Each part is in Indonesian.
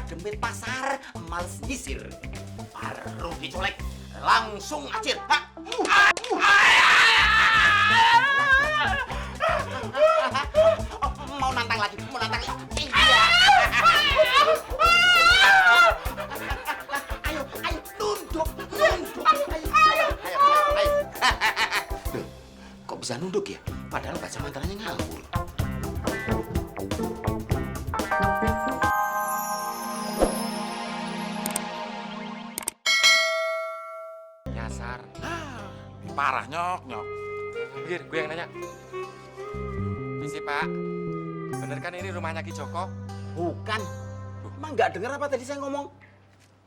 Demit pasar, males nyisir. Baru dicolek, langsung acir. Mau nantang lagi, mau nantang lagi. Iya. Ayo, nunduk. Ayo. Loh, kok bisa nunduk ya? Padahal baca mantranya ngawur. Nyasar. Parah nyok. Pikir, gue yang nanya. Misi Pak, bener kan ini rumahnya Ki Joko? Bukan. Emang nggak dengar apa tadi saya ngomong?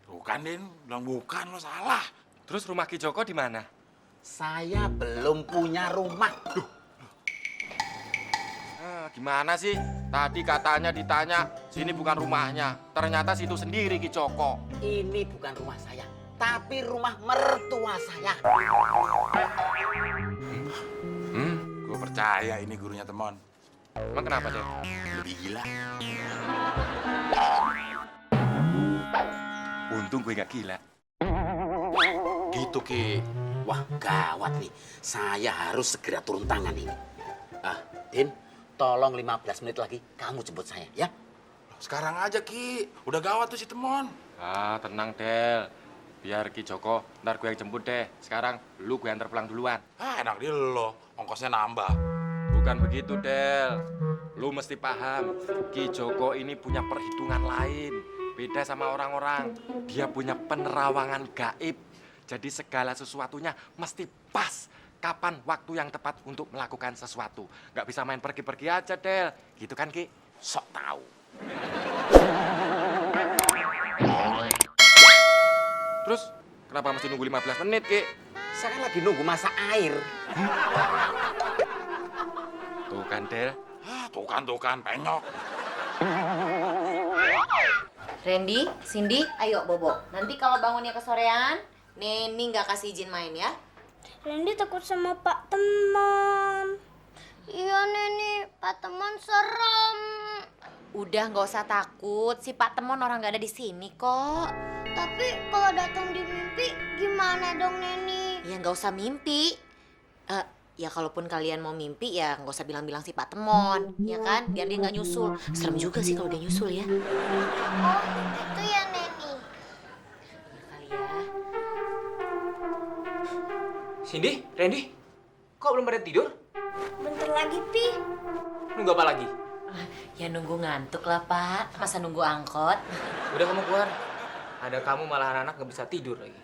Bukan, Din. Bilang bukan, lo salah. Terus rumah Ki Joko di mana? Saya belum punya rumah. Gimana sih? Tadi katanya ditanya, sini bukan rumahnya. Ternyata situ sendiri Ki Joko. Ini bukan rumah saya, tapi rumah mertua saya. Gue percaya ini gurunya Temon. Emang kenapa, Dek? Lebih gila. Untung gue gak gila. Gitu, Ki. Wah, gawat nih. Saya harus segera turun tangan ini. Din, tolong 15 menit lagi kamu jemput saya, ya? Sekarang aja, Ki. Udah gawat tuh si Temon. Tenang, Del. Biar Ki Joko, ntar gue yang jemput deh. Sekarang lu gue antar pulang duluan. Enak dia lo, ongkosnya nambah. Bukan begitu, Del. Lu mesti paham, Ki Joko ini punya perhitungan lain. Beda sama orang-orang. Dia punya penerawangan gaib. Jadi segala sesuatunya mesti pas. Kapan waktu yang tepat untuk melakukan sesuatu. Nggak bisa main pergi-pergi aja, Del. Gitu kan, Ki? Sok tahu. Terus, kenapa mesti nunggu 15 menit, Ki? Saya kan lagi nunggu masak air. Tuh kan, Del. Tuh kan, penyok. Randy, Cindy, ayo bobo. Nanti kalau bangunnya kesorean, Neni nggak kasih izin main ya. Randy takut sama Pak Temon. Iya Neni, Pak Temon serem. Udah nggak usah takut, si Pak Temon orang nggak ada di sini kok. Tapi kalau datang di mimpi gimana dong Neni? Ya nggak usah mimpi. Ya kalaupun kalian mau mimpi ya nggak usah bilang-bilang si Pak Temon, ya kan? Biar dia nggak nyusul. Serem juga sih kalau dia nyusul ya. Oh itu ya Neni. Kali ya. Cindy, Randy, kok belum pada tidur? Bentar lagi Pi. Nunggu apa lagi? Ya nunggu ngantuk lah Pak, masa nunggu angkot? Udah kamu keluar. Ada kamu malah anak-anak nggak bisa tidur lagi.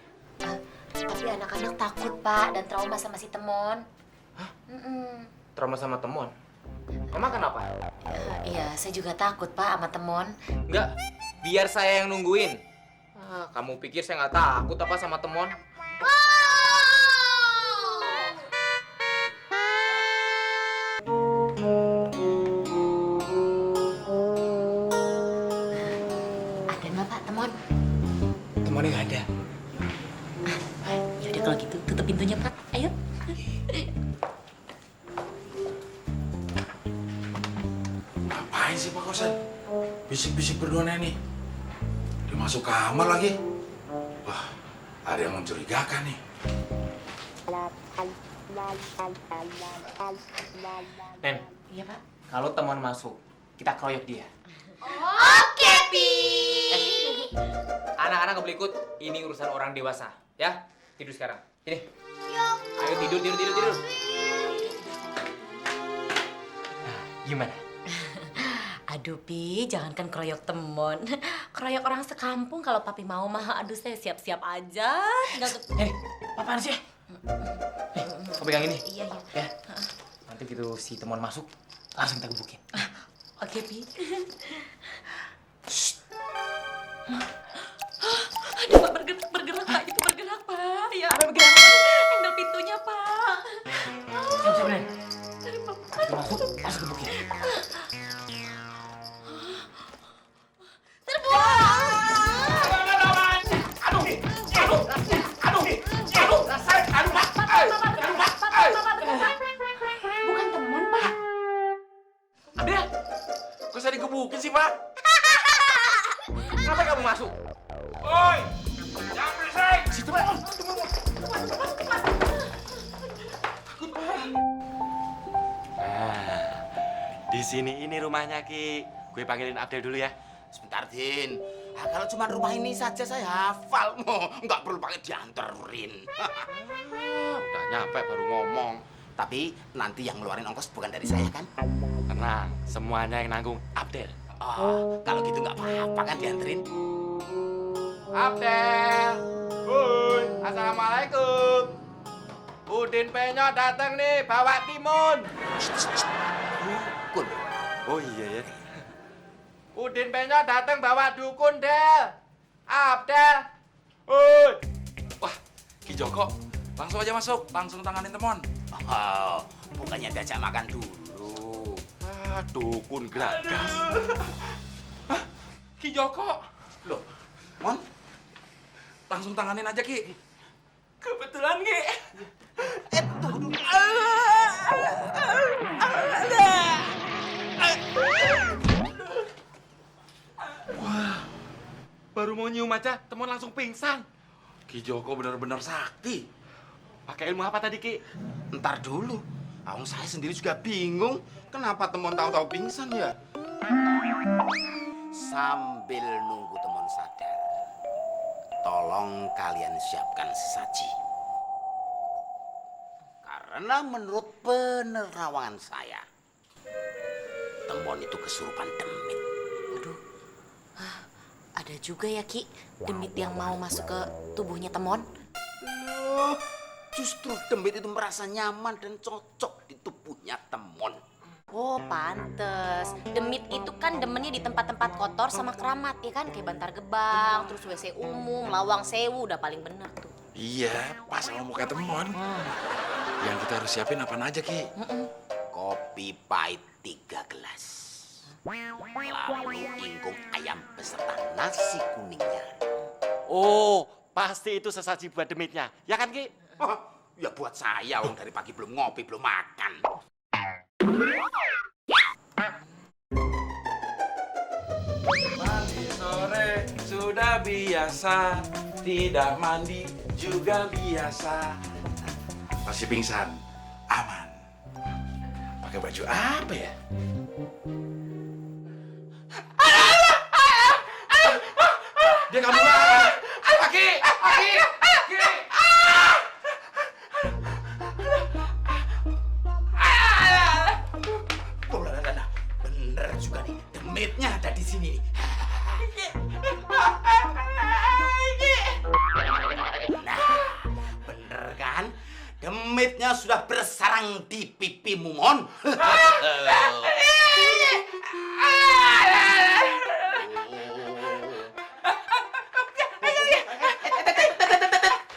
Tapi anak-anak takut Pak dan trauma sama si Temon. Hah? Trauma sama Temon? Emang kenapa? Iya, saya juga takut Pak sama Temon. Enggak, biar saya yang nungguin. Kamu pikir saya nggak takut apa sama Temon? Ada nggak Pak Temon? Temonnya nggak ada. Yaudah kalau gitu tutup pintunya Pak. Ayo. Ngapain sih Pak Kosan? Bisik-bisik berdua nih. Dia masuk kamar lagi. Wah, ada yang mencurigakan nih. Nen, Iya Pak. kalau Temon masuk, kita keroyok dia. Oke Pi. Anak-anak nggak boleh ikut. Ini urusan orang dewasa, ya? Tidur sekarang. Sini. Ayo tidur. Nah, gimana? Aduh Pi, jangankan keroyok Temon. Keroyok orang sekampung kalau Papi mau mah. Aduh saya siap-siap aja. Tinggal Apaan sih? Nih, kau pegang ini. Iya. Ya. Nanti gitu si Temon masuk, langsung kita gebukin. Oke Pi. Aduh Pak, bergerak Pak. Itu bergerak Pak. Ya. Apa begini? Handle pintunya Pak. Siap, Nen. Kita masuk, langsung gebukin. Bukan Temon Pak. Ada? Kok saya digebukin sih Pak? Ngapain kamu masuk? Oi, jangan berisik. Si Temon. Di sini ini rumahnya Ki. Gue panggilin Abdel dulu ya. Sebentar, Din. Kalau cuma rumah ini saja saya hafal. Nggak perlu pakai dianterin. Udah nyampe baru ngomong. Tapi nanti yang ngeluarin ongkos bukan dari saya kan? Tenang, semuanya yang nanggung Abdel. Oh, kalau gitu nggak apa-apa kan dianterin? Abdel. Woi, assalamualaikum. Udin Penyo datang nih, bawa timun. Dukun. Oh iya ya. Udin Penyo datang bawa dukun, Del. Abdel. Woi. Wah, Ki Joko, langsung aja masuk, langsung tanganin Temon. Oh, bukannya diajak makan dulu. Dukun geragas. Hah? Ki Joko. Loh, Mon, langsung tanganin aja Ki. Kebetulan, Ki. Tunggu dulu. Baru mau nyium aja, teman langsung pingsan. Ki Joko benar-benar sakti. Pakai ilmu apa tadi, Ki? Ntar dulu. Awang saya sendiri juga bingung. Kenapa Temon tahu-tahu pingsan ya? Sambil nunggu Temon sadar, tolong kalian siapkan sesaji. Karena menurut penerawangan saya, Temon itu kesurupan demit. Aduh, ada juga ya Ki, demit yang mau masuk ke tubuhnya Temon. Loh, justru demit itu merasa nyaman dan cocok di tubuhnya Temon. Oh pantes, demit itu kan demennya di tempat-tempat kotor sama keramat ya kan, kayak Bantar Gebang, terus WC umum, Lawang Sewu, udah paling bener tuh. Iya, pas sama muka Temon. Yang kita harus siapin apaan aja Ki? Kopi pahit 3 gelas. Lalu ingkung ayam beserta nasi kuningnya. Oh, pasti itu sesaji buat demitnya. Ya kan, Ki? Oh, ya buat saya, om dari pagi belum ngopi, belum makan. Mandi sore sudah biasa, tidak mandi juga biasa. Masih pingsan, aman. Pakai baju apa ya? Dia kabur lagi. Aki, Aki, Aki. Oh, lah. Bener juga nih, demitnya ada di sini nih. Nah, bener kan? Demitnya sudah bersarang di pipimu, Mon.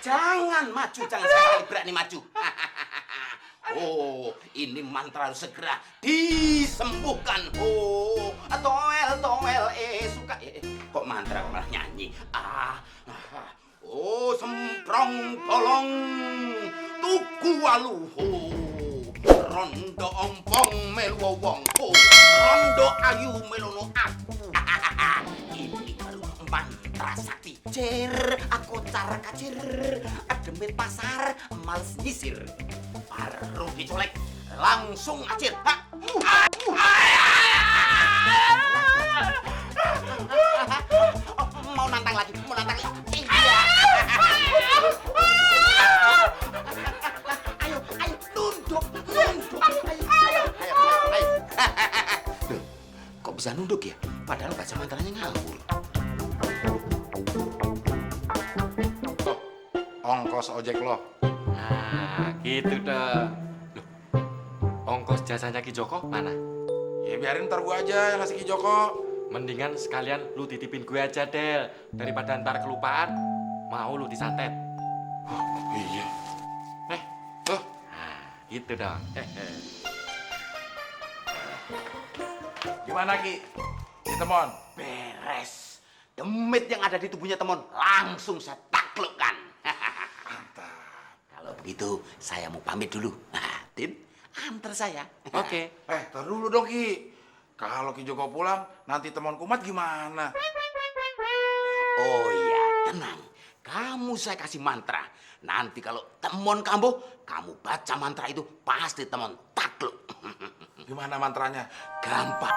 Jangan maju, jangan sekali berani maju. Oh, ini mantra harus segera disembuhkan. Oh, toel, suka. Kok mantra malah nyanyi? Oh, semprong bolong, tuku waluho, rondo ompong melu wong, rondo ayu melono aku. Ini baru mantra sakti. Cer, aku cara kacir, demit pasar, males nyisir. Baru dicolek, langsung acir. Mau nantang lagi, Iya. Ayo, nunduk. Ayo. Loh, kok bisa nunduk ya? Padahal baca mantranya ngawur. Ongkos ojek lo. Nah, gitu dah. Loh, ongkos jasanya Ki Joko mana? Ya biarin ntar gua aja yang ngasih Ki Joko. Mendingan sekalian lu titipin gue aja, Del. Daripada ntar kelupaan, mau lu disantet. Iya. Tuh. Nah, gitu dong. Gimana Ki? Si Temon? Beres. Demit yang ada di tubuhnya Temon langsung saya taklukkan. Mantap. Kalau begitu, saya mau pamit dulu. Nah, Tin, antar saya. Oke. Tar dulu dong Ki. Kalau Ki Joko pulang, nanti Temon kumat gimana? Oh iya, tenang. Kamu saya kasih mantra. Nanti kalau temon kamu baca mantra itu pasti temon takluk. Gimana mantranya? Gampang.